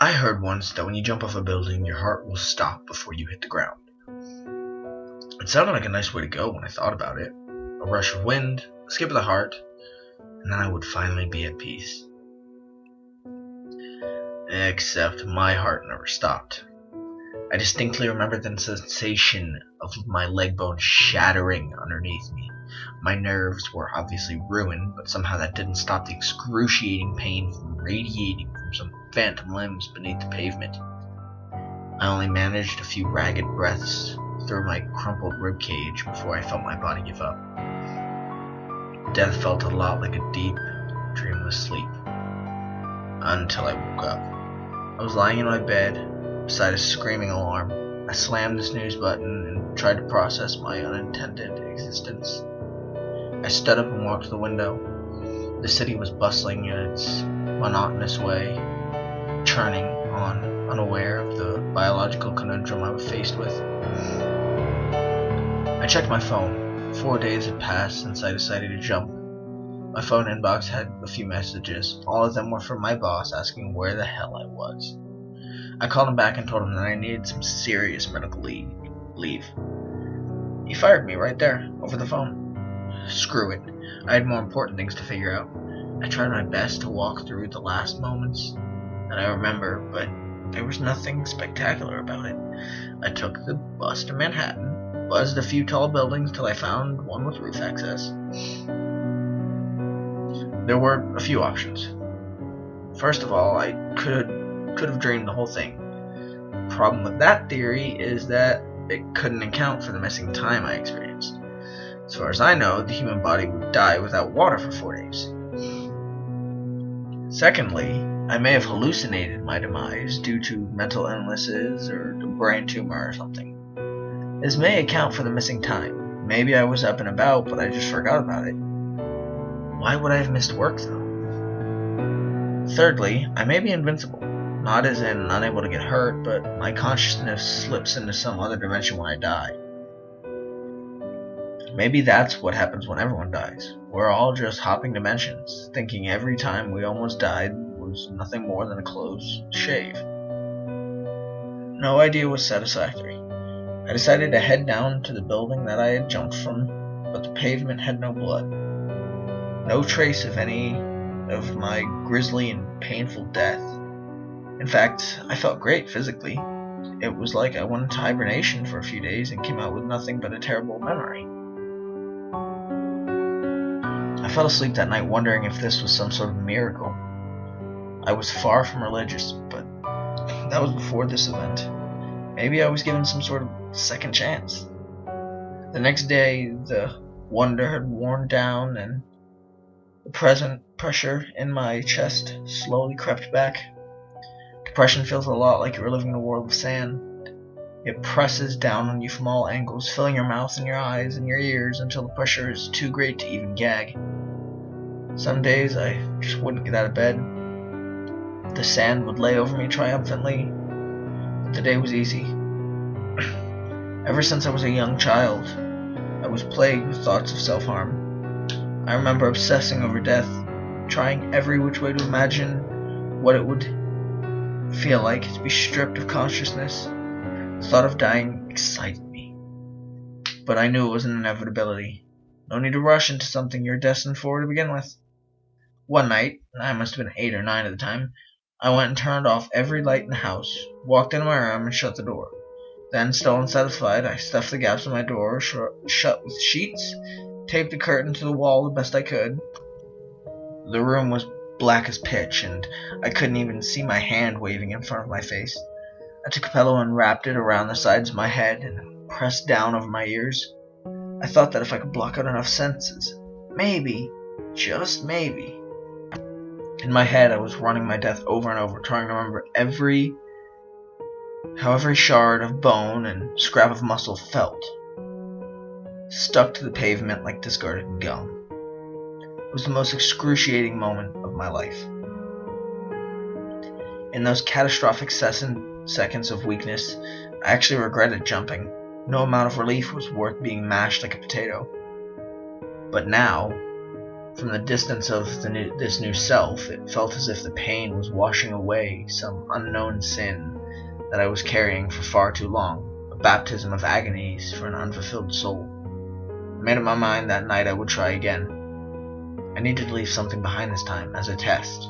I heard once that when you jump off a building, your heart will stop before you hit the ground. It sounded like a nice way to go when I thought about it. A rush of wind, a skip of the heart, and then I would finally be at peace. Except my heart never stopped. I distinctly remember the sensation of my leg bone shattering underneath me. My nerves were obviously ruined, but somehow that didn't stop the excruciating pain from radiating from some phantom limbs beneath the pavement. I only managed a few ragged breaths through my crumpled ribcage before I felt my body give up. Death felt a lot like a deep, dreamless sleep. Until I woke up. I was lying in my bed, beside a screaming alarm. I slammed the snooze button and tried to process my unintended existence. I stood up and walked to the window. The city was bustling in its monotonous way, churning on, unaware of the biological conundrum I was faced with. I checked my phone. 4 days had passed since I decided to jump. My phone inbox had a few messages. All of them were from my boss asking where the hell I was. I called him back and told him that I needed some serious medical leave. He fired me right there, over the phone. Screw it. I had more important things to figure out. I tried my best to walk through the last moments that I remember, but there was nothing spectacular about it. I took the bus to Manhattan, buzzed a few tall buildings till I found one with roof access. There were a few options. First of all, I could have dreamed the whole thing. The problem with that theory is that it couldn't account for the missing time I experienced. As far as I know, the human body would die without water for 4 days. Secondly, I may have hallucinated my demise due to mental illnesses or a brain tumor or something. This may account for the missing time. Maybe I was up and about, but I just forgot about it. Why would I have missed work, though? Thirdly, I may be invincible. Not as in unable to get hurt, but my consciousness slips into some other dimension when I die. Maybe that's what happens when everyone dies. We're all just hopping dimensions, thinking every time we almost died was nothing more than a close shave. No idea was satisfactory. I decided to head down to the building that I had jumped from, but the pavement had no blood. No trace of any of my grisly and painful death. In fact, I felt great physically. It was like I went into hibernation for a few days and came out with nothing but a terrible memory. I fell asleep that night wondering if this was some sort of miracle. I was far from religious, but that was before this event. Maybe I was given some sort of second chance. The next day, the wonder had worn down and the present pressure in my chest slowly crept back. Depression feels a lot like you're living in a world of sand. It presses down on you from all angles, filling your mouth and your eyes and your ears until the pressure is too great to even gag. Some days I just wouldn't get out of bed. The sand would lay over me triumphantly, but the day was easy. Ever since I was a young child, I was plagued with thoughts of self-harm. I remember obsessing over death, trying every which way to imagine what it would feel like to be stripped of consciousness. The thought of dying excited me, but I knew it was an inevitability. No need to rush into something you're destined for to begin with. One night, I must have been 8 or 9 at the time, I went and turned off every light in the house, walked into my room and shut the door. Then, still unsatisfied, I stuffed the gaps in my door shut with sheets, taped the curtain to the wall the best I could. The room was black as pitch, and I couldn't even see my hand waving in front of my face. I took a pillow and wrapped it around the sides of my head and pressed down over my ears. I thought that if I could block out enough senses, maybe, just maybe. In my head, I was running my death over and over, trying to remember how every shard of bone and scrap of muscle felt, stuck to the pavement like discarded gum. It was the most excruciating moment of my life. In those catastrophic seconds of weakness, I actually regretted jumping. No amount of relief was worth being mashed like a potato. But now, From the distance of this new self, it felt as if the pain was washing away some unknown sin that I was carrying for far too long, a baptism of agonies for an unfulfilled soul. I made up my mind that night I would try again. I needed to leave something behind this time, as a test.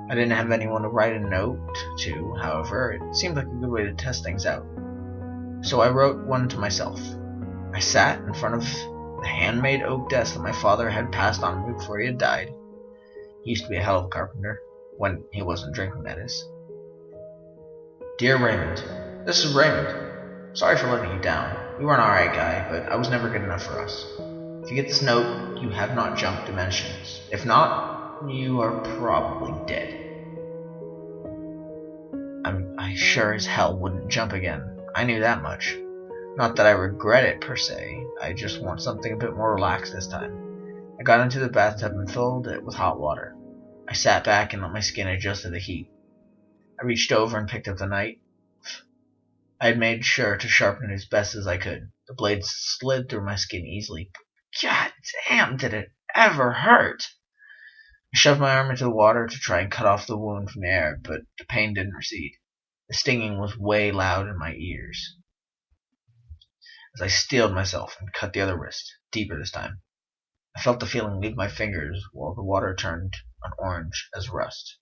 I didn't have anyone to write a note to, however, it seemed like a good way to test things out. So I wrote one to myself. I sat in front of the handmade oak desk that my father had passed on me before he had died. He used to be a hell of a carpenter, when he wasn't drinking, that is. Dear Raymond, this is Raymond. Sorry for letting you down. You were an alright guy, but I was never good enough for us. If you get this note, you have not jumped dimensions. If not, you are probably dead. I sure as hell wouldn't jump again. I knew that much. Not that I regret it per se, I just want something a bit more relaxed this time. I got into the bathtub and filled it with hot water. I sat back and let my skin adjust to the heat. I reached over and picked up the knife. I had made sure to sharpen it as best as I could. The blade slid through my skin easily. God damn, did it ever hurt! I shoved my arm into the water to try and cut off the wound from the air, but the pain didn't recede. The stinging was way loud in my ears as I steeled myself and cut the other wrist, deeper this time. I felt the feeling leave my fingers while the water turned an orange as rust.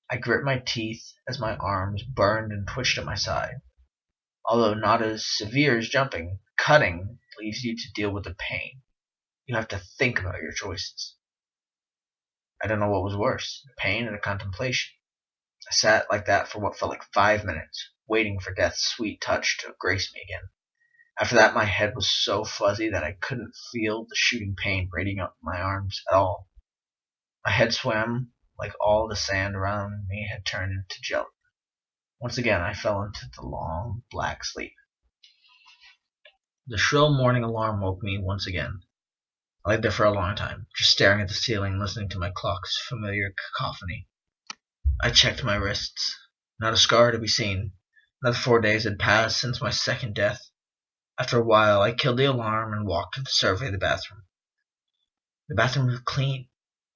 I grit my teeth as my arms burned and twitched at my side. Although not as severe as jumping, cutting leaves you to deal with the pain. You have to think about your choices. I don't know what was worse, the pain or the contemplation. I sat like that for what felt like 5 minutes, waiting for death's sweet touch to grace me again. After that, my head was so fuzzy that I couldn't feel the shooting pain radiating up my arms at all. My head swam like all the sand around me had turned into gelatin. Once again, I fell into the long, black sleep. The shrill morning alarm woke me once again. I lay there for a long time, just staring at the ceiling, listening to my clock's familiar cacophony. I checked my wrists. Not a scar to be seen. Another 4 days had passed since my second death. After a while, I killed the alarm and walked to survey the bathroom. The bathroom was clean.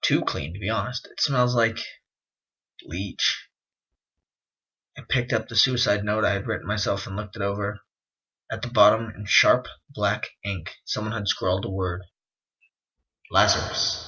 Too clean, to be honest. It smells like bleach. I picked up the suicide note I had written myself and looked it over. At the bottom, in sharp black ink, someone had scrawled a word. Lazarus.